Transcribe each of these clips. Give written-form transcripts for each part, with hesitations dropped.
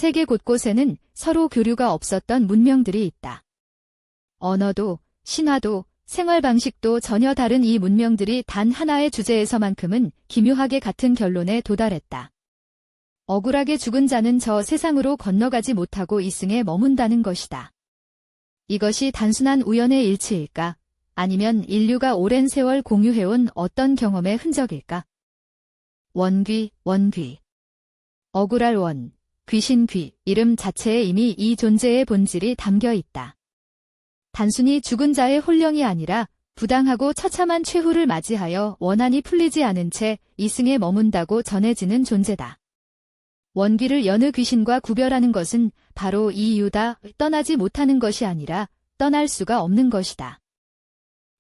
세계 곳곳에는 서로 교류가 없었던 문명들이 있다. 언어도, 신화도, 생활 방식도 전혀 다른 이 문명들이 단 하나의 주제에서만큼은 기묘하게 같은 결론에 도달했다. 억울하게 죽은 자는 저 세상으로 건너가지 못하고 이승에 머문다는 것이다. 이것이 단순한 우연의 일치일까? 아니면 인류가 오랜 세월 공유해온 어떤 경험의 흔적일까? 원귀. 억울할 원, 귀신귀, 이름 자체에 이미 이 존재의 본질이 담겨 있다. 단순히 죽은 자의 혼령이 아니라 부당하고 처참한 최후를 맞이하여 원한이 풀리지 않은 채 이승에 머문다고 전해지는 존재다. 원귀를 여느 귀신과 구별하는 것은 바로 이 이유다. 떠나지 못하는 것이 아니라 떠날 수가 없는 것이다.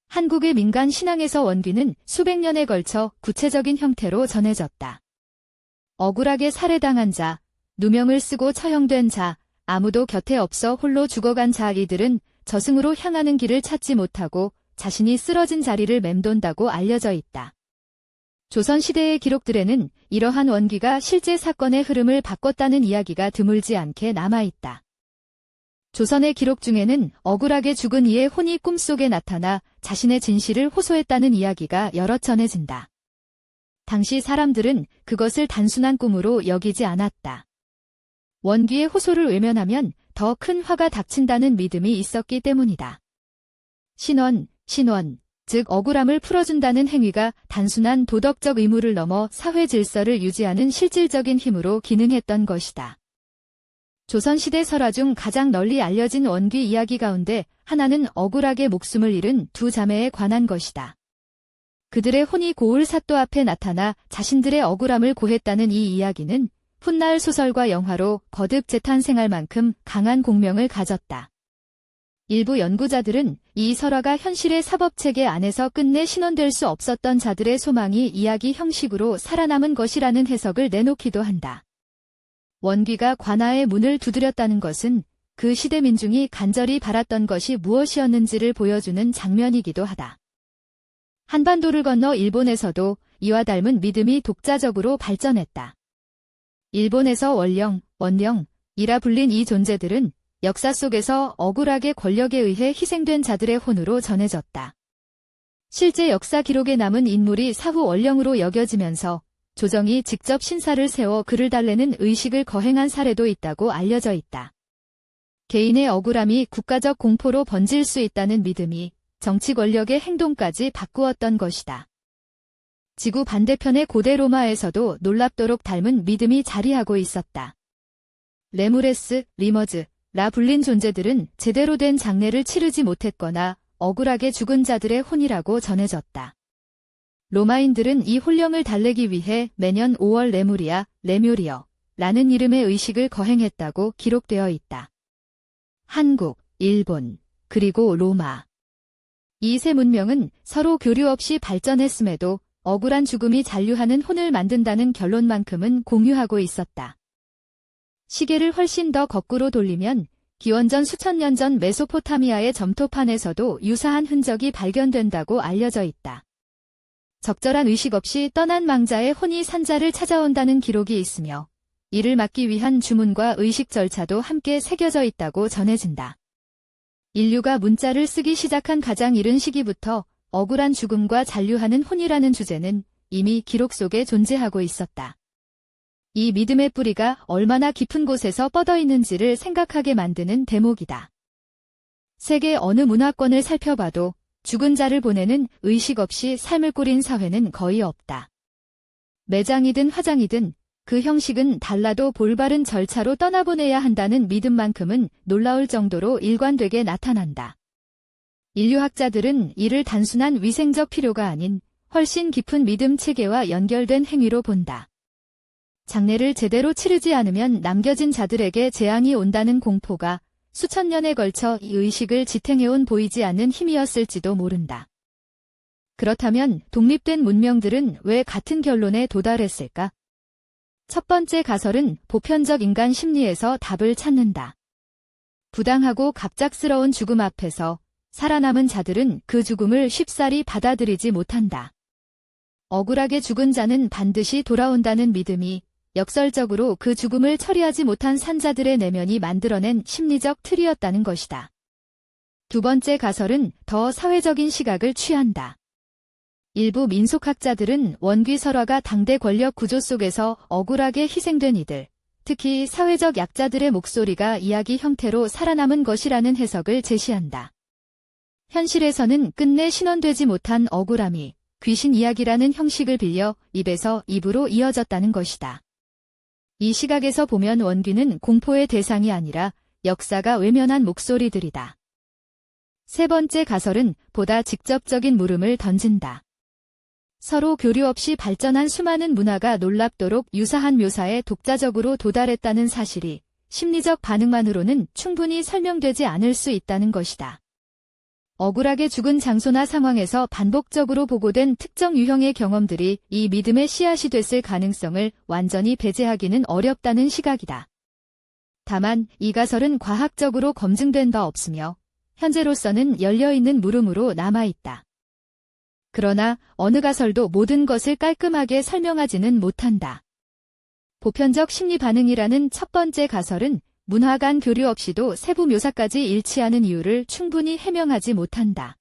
한국의 민간 신앙에서 원귀는 수백 년에 걸쳐 구체적인 형태로 전해졌다. 억울하게 살해당한 자, 누명을 쓰고 처형된 자, 아무도 곁에 없어 홀로 죽어간 자, 이들은 저승으로 향하는 길을 찾지 못하고 자신이 쓰러진 자리를 맴돈다고 알려져 있다. 조선시대의 기록들에는 이러한 원귀가 실제 사건의 흐름을 바꿨다는 이야기가 드물지 않게 남아있다. 조선의 기록 중에는 억울하게 죽은 이의 혼이 꿈속에 나타나 자신의 진실을 호소했다는 이야기가 여러 전해진다. 당시 사람들은 그것을 단순한 꿈으로 여기지 않았다. 원귀의 호소를 외면하면 더 큰 화가 닥친다는 믿음이 있었기 때문이다. 신원, 즉 억울함을 풀어준다는 행위가 단순한 도덕적 의무를 넘어 사회 질서를 유지하는 실질적인 힘으로 기능했던 것이다. 조선시대 설화 중 가장 널리 알려진 원귀 이야기 가운데 하나는 억울하게 목숨을 잃은 두 자매에 관한 것이다. 그들의 혼이 고을 사또 앞에 나타나 자신들의 억울함을 고했다는 이 이야기는 훗날 소설과 영화로 거듭 재탄생할 만큼 강한 공명을 가졌다. 일부 연구자들은 이 설화가 현실의 사법체계 안에서 끝내 신원될 수 없었던 자들의 소망이 이야기 형식으로 살아남은 것이라는 해석을 내놓기도 한다. 원귀가 관아의 문을 두드렸다는 것은 그 시대 민중이 간절히 바랐던 것이 무엇이었는지를 보여주는 장면이기도 하다. 한반도를 건너 일본에서도 이와 닮은 믿음이 독자적으로 발전했다. 일본에서 원령, 원령이라 불린 이 존재들은 역사 속에서 억울하게 권력에 의해 희생된 자들의 혼으로 전해졌다. 실제 역사 기록에 남은 인물이 사후 원령으로 여겨지면서 조정이 직접 신사를 세워 그를 달래는 의식을 거행한 사례도 있다고 알려져 있다. 개인의 억울함이 국가적 공포로 번질 수 있다는 믿음이 정치 권력의 행동까지 바꾸었던 것이다. 지구 반대편의 고대 로마에서도 놀랍도록 닮은 믿음이 자리하고 있었다. 레무레스, 리머즈, 라 불린 존재들은 제대로 된 장례를 치르지 못했거나 억울하게 죽은 자들의 혼이라고 전해졌다. 로마인들은 이 혼령을 달래기 위해 매년 5월 레무리아, 레묘리어 라는 이름의 의식을 거행했다고 기록되어 있다. 한국, 일본, 그리고 로마. 이 세 문명은 서로 교류 없이 발전했음에도 억울한 죽음이 잔류하는 혼을 만든다는 결론만큼은 공유하고 있었다. 시계를 훨씬 더 거꾸로 돌리면 기원전 수천 년 전 메소포타미아의 점토판에서도 유사한 흔적이 발견된다고 알려져 있다. 적절한 의식 없이 떠난 망자의 혼이 산자를 찾아온다는 기록이 있으며 이를 막기 위한 주문과 의식 절차도 함께 새겨져 있다고 전해진다. 인류가 문자를 쓰기 시작한 가장 이른 시기부터 억울한 죽음과 잔류하는 혼이라는 주제는 이미 기록 속에 존재하고 있었다. 이 믿음의 뿌리가 얼마나 깊은 곳에서 뻗어 있는지를 생각하게 만드는 대목이다. 세계 어느 문화권을 살펴봐도 죽은 자를 보내는 의식 없이 삶을 꾸린 사회는 거의 없다. 매장이든 화장이든 그 형식은 달라도 볼바른 절차로 떠나보내야 한다는 믿음만큼은 놀라울 정도로 일관되게 나타난다. 인류학자들은 이를 단순한 위생적 필요가 아닌 훨씬 깊은 믿음 체계와 연결된 행위로 본다. 장례를 제대로 치르지 않으면 남겨진 자들에게 재앙이 온다는 공포가 수천 년에 걸쳐 이 의식을 지탱해온 보이지 않는 힘이었을지도 모른다. 그렇다면 독립된 문명들은 왜 같은 결론에 도달했을까? 첫 번째 가설은 보편적 인간 심리에서 답을 찾는다. 부당하고 갑작스러운 죽음 앞에서 살아남은 자들은 그 죽음을 쉽사리 받아들이지 못한다. 억울하게 죽은 자는 반드시 돌아온다는 믿음이 역설적으로 그 죽음을 처리하지 못한 산자들의 내면이 만들어낸 심리적 틀이었다는 것이다. 두 번째 가설은 더 사회적인 시각을 취한다. 일부 민속학자들은 원귀 설화가 당대 권력 구조 속에서 억울하게 희생된 이들, 특히 사회적 약자들의 목소리가 이야기 형태로 살아남은 것이라는 해석을 제시한다. 현실에서는 끝내 신원되지 못한 억울함이 귀신 이야기라는 형식을 빌려 입에서 입으로 이어졌다는 것이다. 이 시각에서 보면 원귀는 공포의 대상이 아니라 역사가 외면한 목소리들이다. 세 번째 가설은 보다 직접적인 물음을 던진다. 서로 교류 없이 발전한 수많은 문화가 놀랍도록 유사한 묘사에 독자적으로 도달했다는 사실이 심리적 반응만으로는 충분히 설명되지 않을 수 있다는 것이다. 억울하게 죽은 장소나 상황에서 반복적으로 보고된 특정 유형의 경험들이 이 믿음의 씨앗이 됐을 가능성을 완전히 배제하기는 어렵다는 시각이다. 다만 이 가설은 과학적으로 검증된 바 없으며 현재로서는 열려있는 물음으로 남아있다. 그러나 어느 가설도 모든 것을 깔끔하게 설명하지는 못한다. 보편적 심리 반응이라는 첫 번째 가설은 문화 간 교류 없이도 세부 묘사까지 일치하는 이유를 충분히 해명하지 못한다.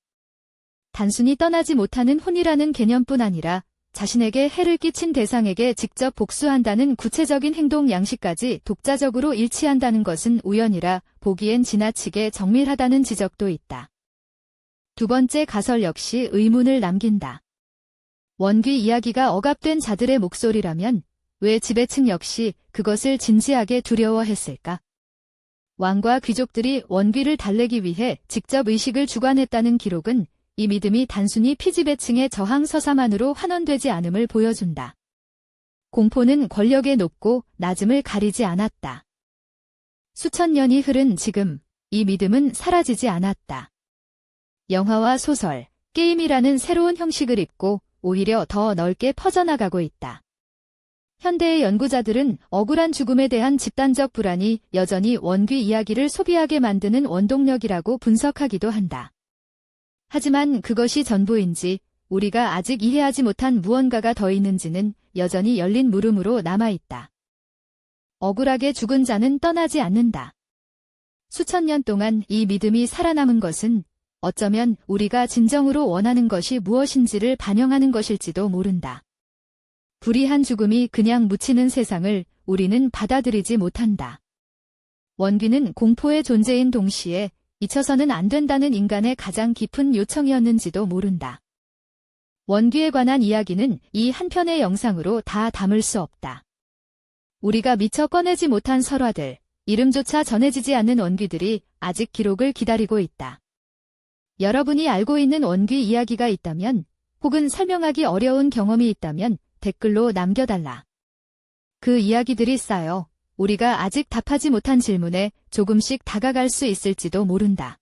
단순히 떠나지 못하는 혼이라는 개념뿐 아니라 자신에게 해를 끼친 대상에게 직접 복수한다는 구체적인 행동 양식까지 독자적으로 일치한다는 것은 우연이라 보기엔 지나치게 정밀하다는 지적도 있다. 두 번째 가설 역시 의문을 남긴다. 원귀 이야기가 억압된 자들의 목소리라면 왜 지배층 역시 그것을 진지하게 두려워했을까? 왕과 귀족들이 원귀를 달래기 위해 직접 의식을 주관했다는 기록은 이 믿음이 단순히 피지배층의 저항 서사만으로 환원되지 않음을 보여준다. 공포는 권력의 높고 낮음을 가리지 않았다. 수천 년이 흐른 지금 이 믿음은 사라지지 않았다. 영화와 소설, 게임이라는 새로운 형식을 입고 오히려 더 넓게 퍼져나가고 있다. 현대의 연구자들은 억울한 죽음에 대한 집단적 불안이 여전히 원귀 이야기를 소비하게 만드는 원동력이라고 분석하기도 한다. 하지만 그것이 전부인지 우리가 아직 이해하지 못한 무언가가 더 있는지는 여전히 열린 물음으로 남아있다. 억울하게 죽은 자는 떠나지 않는다. 수천 년 동안 이 믿음이 살아남은 것은 어쩌면 우리가 진정으로 원하는 것이 무엇인지를 반영하는 것일지도 모른다. 불의한 죽음이 그냥 묻히는 세상을 우리는 받아들이지 못한다. 원귀는 공포의 존재인 동시에 잊혀서는 안 된다는 인간의 가장 깊은 요청이었는지도 모른다. 원귀에 관한 이야기는 이 한 편의 영상으로 다 담을 수 없다. 우리가 미처 꺼내지 못한 설화들, 이름조차 전해지지 않는 원귀들이 아직 기록을 기다리고 있다. 여러분이 알고 있는 원귀 이야기가 있다면, 혹은 설명하기 어려운 경험이 있다면 댓글로 남겨달라. 그 이야기들이 쌓여 우리가 아직 답하지 못한 질문에 조금씩 다가갈 수 있을지도 모른다.